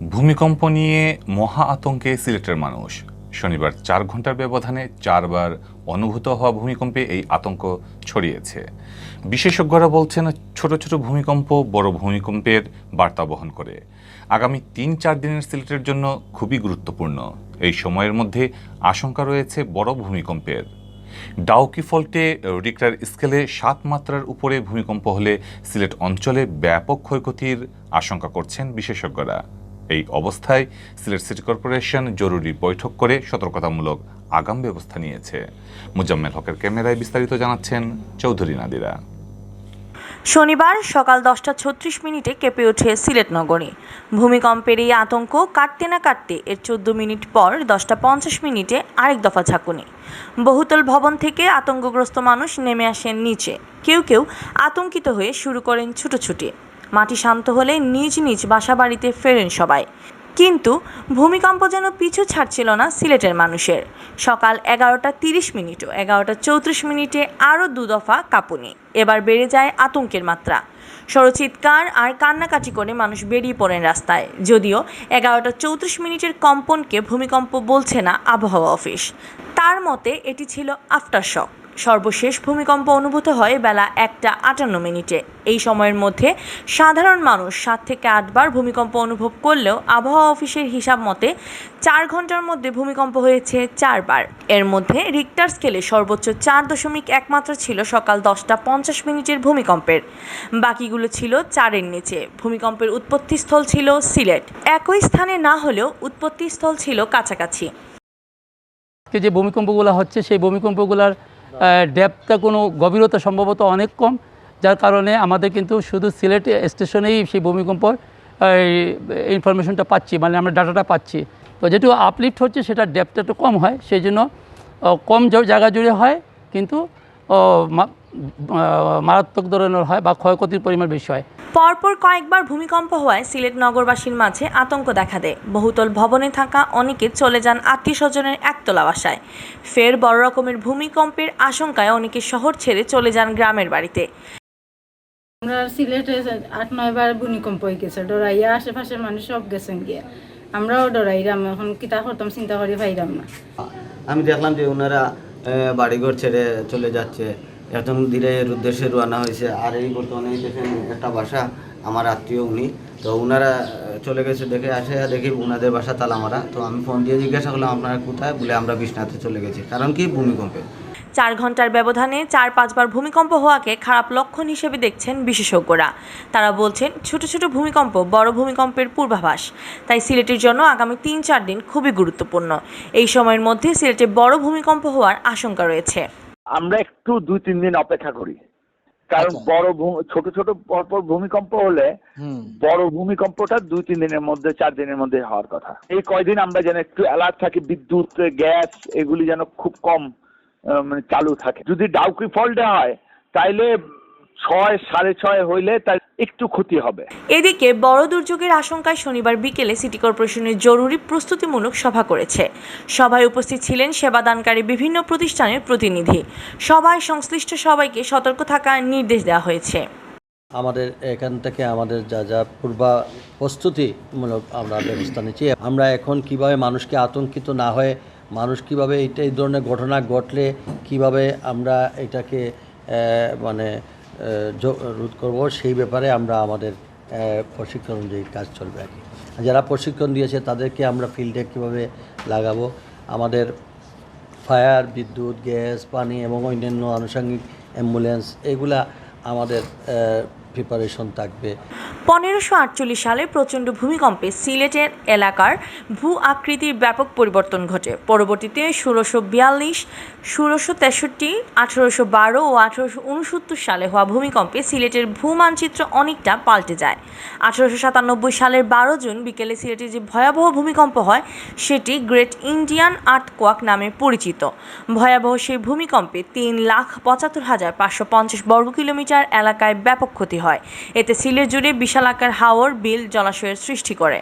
ভূমিকম্প নিয়ে মহা আতঙ্কে সিলেটের মানুষ। শনিবার 4 ঘন্টার ব্যবধানে 4 বার অনুভূত হওয়া ভূমিকম্পে এই আতঙ্ক ছড়িয়েছে। বিশেষজ্ঞরা বলছেন, ছোট ছোট ভূমিকম্প বড় ভূমিকম্পের বার্তা বহন করে। আগামী 3-4 দিনের সিলেটের জন্য খুবই গুরুত্বপূর্ণ। এই সময়ের মধ্যে আশঙ্কা রয়েছে বড় ভূমিকম্পের। ডাউকি ফল্টে রিক্টার স্কেলে 7 মাত্রার উপরে ভূমিকম্প হলে সিলেট অঞ্চলে ব্যাপক ক্ষয়ক্ষতির আশঙ্কা করছেন বিশেষজ্ঞরা। এই অবস্থায় সিলেট সিটি কর্পোরেশন জরুরি বৈঠক করে সতর্কতামূলক আগাম ব্যবস্থা নিয়েছে। মুজাম্মেল হকের ক্যামেরায় বিস্তারিত জানাচ্ছেন চৌধুরী নাদিরা। শনিবার সকাল 10:36 কেঁপে ওঠে সিলেট নগরী। ভূমিকম্পের এই আতঙ্ক কাটতে না কাটতে এর 14 মিনিট পর 10:50 আরেক দফা ঝাঁকুনি। বহুতল ভবন থেকে আতঙ্কগ্রস্ত মানুষ নেমে আসেন নিচে। কেউ কেউ আতঙ্কিত হয়ে শুরু করেন ছুটোছুটি। মাটি শান্ত হলে নিজ নিজ বাসাবাড়িতে ফেরেন সবাই। কিন্তু ভূমিকম্প যেন পিছু ছাড়ছিল না সিলেটের মানুষের। সকাল 11:30 ও 11:34 আরও 2 দফা কাঁপুনি। এবার বেড়ে যায় আতঙ্কের মাত্রা। স্বরচিৎকার আর কান্নাকাটি করে মানুষ বেরিয়ে পড়েন রাস্তায়। যদিও 11:34 কম্পনকে ভূমিকম্প বলছে না আবহাওয়া অফিস। তার মতে এটি ছিল আফটার শক। সর্বশেষ ভূমিকম্প অনুভূত হয় বেলা 1:58। এই সময়ের মধ্যে সাধারণ মানুষ 7 থেকে 8 বার ভূমিকম্প অনুভব করলেও আবহাওয়া অফিসের হিসাব মতে 4 ঘন্টার মধ্যে ভূমিকম্প হয়েছে 4 বার। এর মধ্যে রিক্টার স্কেলে সর্বোচ্চ 4.1 মাত্রা ছিল সকাল 10:50 ভূমিকম্পের। বাকিগুলো ছিল 4-এর নিচে। ভূমিকম্পের উৎপত্তিস্থল ছিল সিলেট। একই স্থানে না হলেও উৎপত্তিস্থল ছিল কাছাকাছি। যে ভূমিকম্পগুলো হচ্ছে সেই ভূমিকম্পগুলোর ডেপথটা কোনো গভীরতা সম্ভবত অনেক কম, যার কারণে আমাদের কিন্তু শুধু সিলেট স্টেশনেই সেই ভূমিকম্পর ইনফরমেশনটা পাচ্ছি, মানে আমরা ডাটাটা পাচ্ছি। তো যেটু আপলিফ্ট হচ্ছে সেটা ডেপথটা একটু কম হয়, সেই জন্য কম জায়গা জুড়ে হয়, কিন্তু মারাত্মক ধরনের হয় বা ক্ষয়ক্ষতির পরিমাণ বেশি হয়। পরপর কয়েকবার ভূমিকম্প হওয়ায় সিলেট নগরবাসীর মাঝে আতঙ্ক দেখা দেয়। বহুতল ভবনে থাকা অনেকে চলে যান আত্মীয়স্বজনের একতলা বাসায়। ফের বড় রকমের ভূমিকম্পের আশঙ্কায় অনেকে শহর ছেড়ে চলে যান গ্রামের বাড়িতে। আমরা সিলেটে 8-9 বার ভূমিকম্প হয়ে গেছে, ডরাইয়া আশেপাশের মানুষ সব গেছেন গিয়ে। আমরাও ডরাইলাম, এখন কিতা করতাম চিন্তা করে পাইলাম না। আমি দেখলাম যে ওনারা বাড়িঘর ছেড়ে চলে যাচ্ছে, একদম ধীরের উদ্দেশ্যে রওনা হয়েছে। আর এই বর্তমানে দেখেন একটা বাসা আমার আত্মীয়, উনি তো ওনারা চলে গেছে, দেখে আসে দেখি ওনাদের বাসা তালা মারা। তো আমি ফোন দিয়ে জিজ্ঞাসা করলাম আপনারা কোথায়, বলে আমরা বিছনাতে চলে গেছি। কারণ কি, ভূমিকম্পে। 4 ঘন্টার ব্যবধানে 4-5 বার ভূমিকম্প হওয়াকে খারাপ লক্ষণ হিসেবে দেখছেন বিশেষজ্ঞরা। তারা বলছেন, ছোট ছোট ভূমিকম্প বড় ভূমিকম্পের পূর্বাভাস। তাই সিলেটের জন্য আগামী 3-4 দিন খুবই গুরুত্বপূর্ণ। এই সময়ের মধ্যে সিলেটে বড় ভূমিকম্প হওয়ার আশঙ্কা রয়েছে। আমরা একটু 2-3 দিন অপেক্ষা করি, কারণ ছোট ছোট পরপর ভূমিকম্প হলে বড় ভূমিকম্পটা 2-3 দিনের মধ্যে 4 দিনের মধ্যে হওয়ার কথা। এই কয়দিন আমরা যেন একটু অ্যালার্ট থাকি, বিদ্যুৎ, গ্যাস এগুলি যেন খুব কম মানে চালু থাকে। যদি ডাউকি ফল্টে হয় তাইলে 6-6:30 হইলে তার একটু ক্ষতি হবে। এদিকে বড় দুর্যোগের আশঙ্কায় শনিবার বিকেলে সিটি কর্পোরেশনের জরুরি প্রস্তুতিমূলক সভা করেছে। সভায় উপস্থিত ছিলেন সেবাদানকারী বিভিন্ন প্রতিষ্ঠানের প্রতিনিধি। সভায় সংশ্লিষ্ট সবাইকে সতর্ক থাকার নির্দেশ দেওয়া হয়েছে। আমাদের এখান থেকে আমাদের যা যা প্রস্তুতিমূলক আমরা ব্যবস্থা নিচ্ছি। আমরা এখন কিভাবে মানুষকে আতঙ্কিত না হয়ে, মানুষ কিভাবে এই ধরনের ঘটনা ঘটলে কিভাবে আমরা এটাকে মানে রোধ করব, সেই ব্যাপারে আমরা আমাদের প্রশিক্ষণ অনুযায়ী কাজ চলবে আর কি। যারা প্রশিক্ষণ দিয়েছে তাদেরকে আমরা ফিল্ডে কীভাবে লাগাবো, আমাদের ফায়ার, বিদ্যুৎ, গ্যাস, পানি এবং অন্যান্য আনুষঙ্গিক অ্যাম্বুলেন্স, এগুলা আমাদের প্রিপারেশন থাকবে। 1548 সালে প্রচণ্ড ভূমিকম্পে সিলেটের এলাকার ভূ আকৃতির ব্যাপক পরিবর্তন ঘটে। পরবর্তীতে 1642, 1663, 1812 ও 1869 সালে হওয়া ভূমিকম্পে সিলেটের ভূমানচিত্র অনেকটা পাল্টে যায়। 1897 সালের 12 জুন বিকেলে সিলেটে যে ভয়াবহ ভূমিকম্প হয় সেটি গ্রেট ইন্ডিয়ান আর্থকোয়াক নামে পরিচিত। ভয়াবহ সেই ভূমিকম্পে 3,75,550 বর্গ কিলোমিটার এলাকায় ব্যাপক ক্ষতি হয়। এতে সিলেট জুড়ে বিশালাকার হাওর বিল জলাশয়ের সৃষ্টি করে।